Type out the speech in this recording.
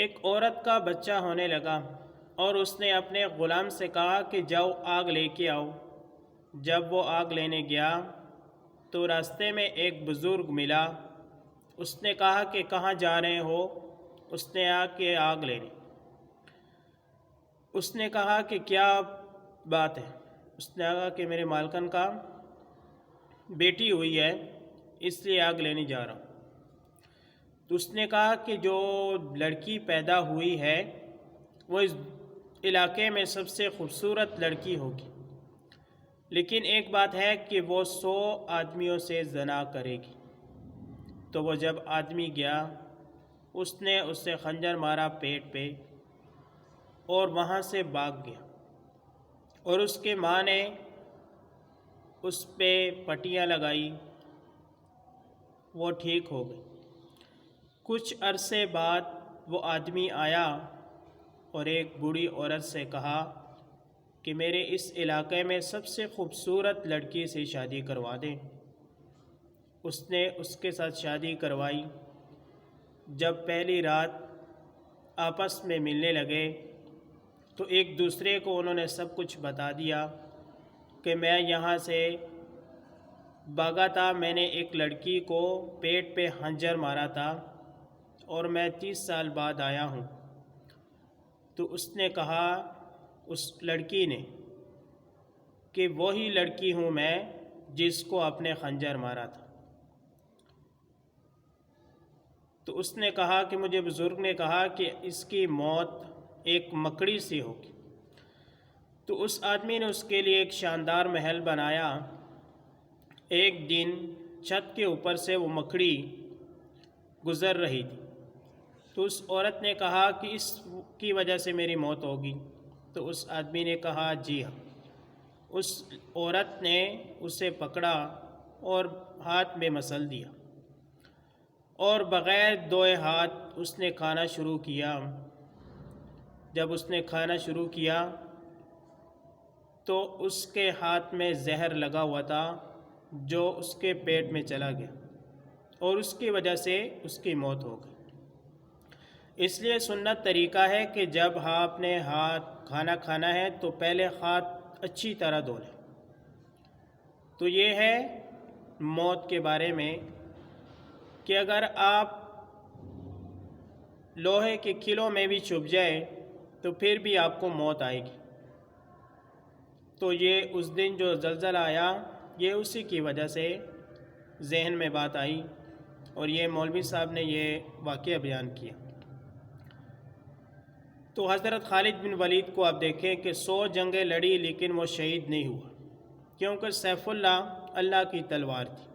ایک عورت کا بچہ ہونے لگا اور اس نے اپنے غلام سے کہا کہ جاؤ آگ لے کے آؤ۔ جب وہ آگ لینے گیا تو راستے میں ایک بزرگ ملا۔ اس نے کہا کہ کہاں جا رہے ہو؟ اس نے کہا کہ آگ لینے۔ اس نے کہا کہ کیا بات ہے؟ اس نے کہا کہ میرے مالکن کا بیٹی ہوئی ہے، اس لیے آگ لینے جا رہا ہوں۔ تو اس نے کہا کہ جو لڑکی پیدا ہوئی ہے وہ اس علاقے میں سب سے خوبصورت لڑکی ہوگی، لیکن ایک بات ہے کہ وہ 100 آدمیوں سے زنا کرے گی۔ تو وہ جب آدمی گیا اس نے اس سے خنجر مارا پیٹ پہ اور وہاں سے بھاگ گیا، اور اس کے ماں نے اس پہ پٹیاں لگائی، وہ ٹھیک ہو گئی۔ کچھ عرصے بعد وہ آدمی آیا اور ایک بوڑھی عورت سے کہا کہ میرے اس علاقے میں سب سے خوبصورت لڑکی سے شادی کروا دیں۔ اس نے اس کے ساتھ شادی کروائی۔ جب پہلی رات آپس میں ملنے لگے تو ایک دوسرے کو انہوں نے سب کچھ بتا دیا کہ میں یہاں سے بھاگا تھا، میں نے ایک لڑکی کو پیٹ پہ خنجر مارا تھا اور میں 30 سال بعد آیا ہوں۔ تو اس نے کہا، اس لڑکی نے، کہ وہی لڑکی ہوں میں جس کو آپ نے خنجر مارا تھا۔ تو اس نے کہا کہ مجھے بزرگ نے کہا کہ اس کی موت ایک مکڑی سے ہوگی۔ تو اس آدمی نے اس کے لیے ایک شاندار محل بنایا۔ ایک دن چھت کے اوپر سے وہ مکڑی گزر رہی تھی، تو اس عورت نے کہا کہ اس کی وجہ سے میری موت ہوگی۔ تو اس آدمی نے کہا جی ہاں۔ اس عورت نے اسے پکڑا اور ہاتھ میں مسل دیا، اور بغیر دھوئے ہاتھ اس نے کھانا شروع کیا۔ جب اس نے کھانا شروع کیا تو اس کے ہاتھ میں زہر لگا ہوا تھا جو اس کے پیٹ میں چلا گیا، اور اس کی وجہ سے اس کی موت ہو گئی۔ اس لیے سنت طریقہ ہے کہ جب آپ نے کھانا کھانا ہے تو پہلے ہاتھ اچھی طرح دھو لیں۔ تو یہ ہے موت کے بارے میں کہ اگر آپ لوہے کے کلو میں بھی چھپ جائے تو پھر بھی آپ کو موت آئے گی۔ تو یہ اس دن جو زلزلہ آیا یہ اسی کی وجہ سے ذہن میں بات آئی، اور یہ مولوی صاحب نے یہ واقعہ بیان کیا۔ تو حضرت خالد بن ولید کو آپ دیکھیں کہ 100 جنگیں لڑی لیکن وہ شہید نہیں ہوا، کیونکہ سیف اللہ اللہ کی تلوار تھی۔